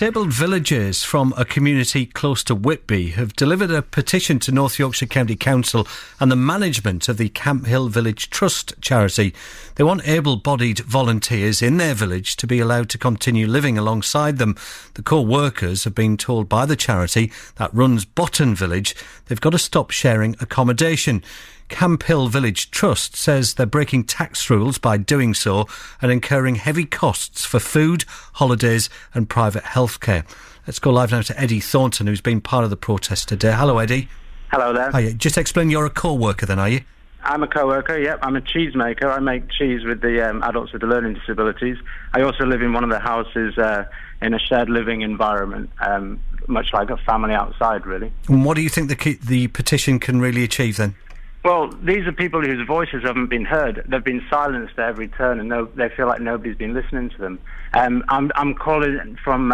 Disabled villagers from a community close to Whitby have delivered a petition to North Yorkshire County Council and the management of the Camp Hill Village Trust charity. They want able-bodied volunteers in their village to be allowed to continue living alongside them. The co-workers have been told by the charity that runs Botton Village they've got to stop sharing accommodation. Camp Hill Village Trust says they're breaking tax rules by doing so and incurring heavy costs for food, holidays and private healthcare. Let's go live now to Eddie Thornton, who's been part of the protest today. Hello, Eddie. Hello there. Hiya. Just explain, you're a co-worker then, are you? I'm a co-worker, yep. I'm a cheesemaker. I make cheese with the adults with the learning disabilities. I also live in one of the houses in a shared living environment, much like a family outside, really. And what do you think the petition can really achieve then? Well, these are people whose voices haven't been heard. They've been silenced at every turn, and they feel like nobody's been listening to them. I'm calling from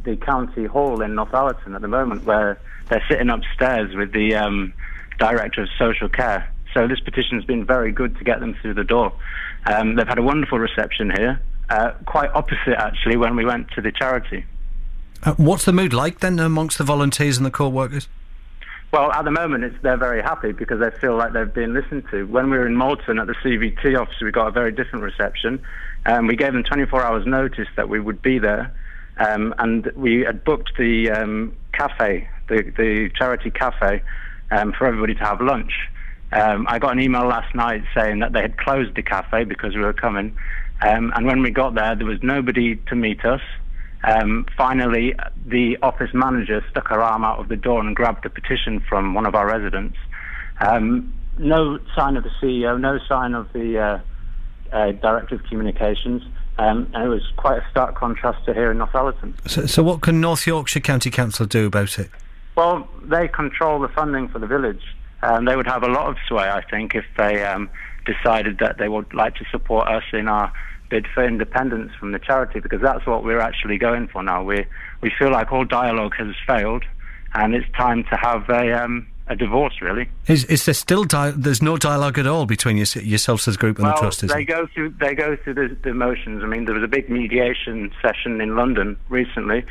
the county hall in Northallerton at the moment, where they're sitting upstairs with the director of social care. So this petition's been very good to get them through the door. They've had a wonderful reception here, quite opposite actually when we went to the charity. What's the mood like then amongst the volunteers and the co-workers? Well, at the moment, they're very happy because they feel like they've been listened to. When we were in Malton at the CVT office, we got a very different reception. We gave them 24 hours notice that we would be there, and we had booked the cafe, the charity cafe, for everybody to have lunch. I got an email last night saying that they had closed the cafe because we were coming, and when we got there was nobody to meet us. Finally, the office manager stuck her arm out of the door and grabbed a petition from one of our residents. No sign of the CEO, no sign of the Director of Communications, and it was quite a stark contrast to here in Northallerton. So what can North Yorkshire County Council do about it? Well, they control the funding for the village. They would have a lot of sway, I think, if they decided that they would like to support us in our bid for independence from the charity, because that's what we're actually going for now. We feel like all dialogue has failed, and it's time to have a divorce, really. Is there still there's no dialogue at all between yourselves as a group and the trust, is they go through the motions. I mean, there was a big mediation session in London recently,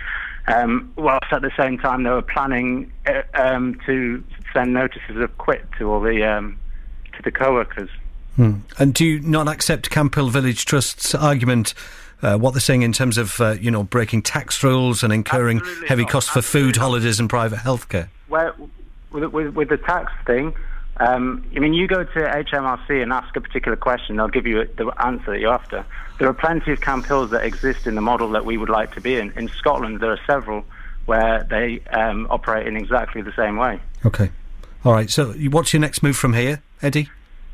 whilst at the same time they were planning to send notices of quit to all the co-workers. And do you not accept Camp Hill Village Trust's argument, what they're saying in terms of, breaking tax rules and incurring heavy costs for food, holidays and private healthcare? Well, with the tax thing, you go to HMRC and ask a particular question, they'll give you the answer that you're after. There are plenty of Camp Hills that exist in the model that we would like to be in. In Scotland, there are several where they operate in exactly the same way. OK. All right, so what's your next move from here, Eddie?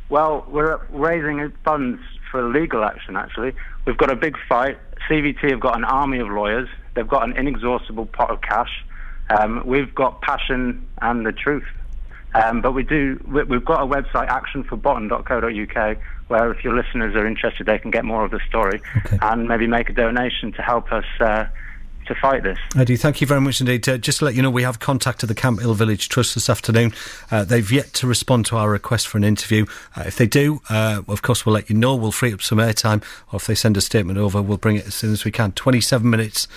Well, we're raising funds for legal action, actually. We've got a big fight. CVT have got an army of lawyers. They've got an inexhaustible pot of cash. We've got passion and the truth. But we've got a website, actionforbottom.co.uk, where if your listeners are interested, they can get more of the story and maybe make a donation to help us to fight this. Eddie, thank you very much indeed. Just to let you know, we have contacted the Camp Hill Village Trust this afternoon. They've yet to respond to our request for an interview. If they do, of course we'll let you know. We'll free up some airtime, or if they send a statement over, we'll bring it as soon as we can. 27 minutes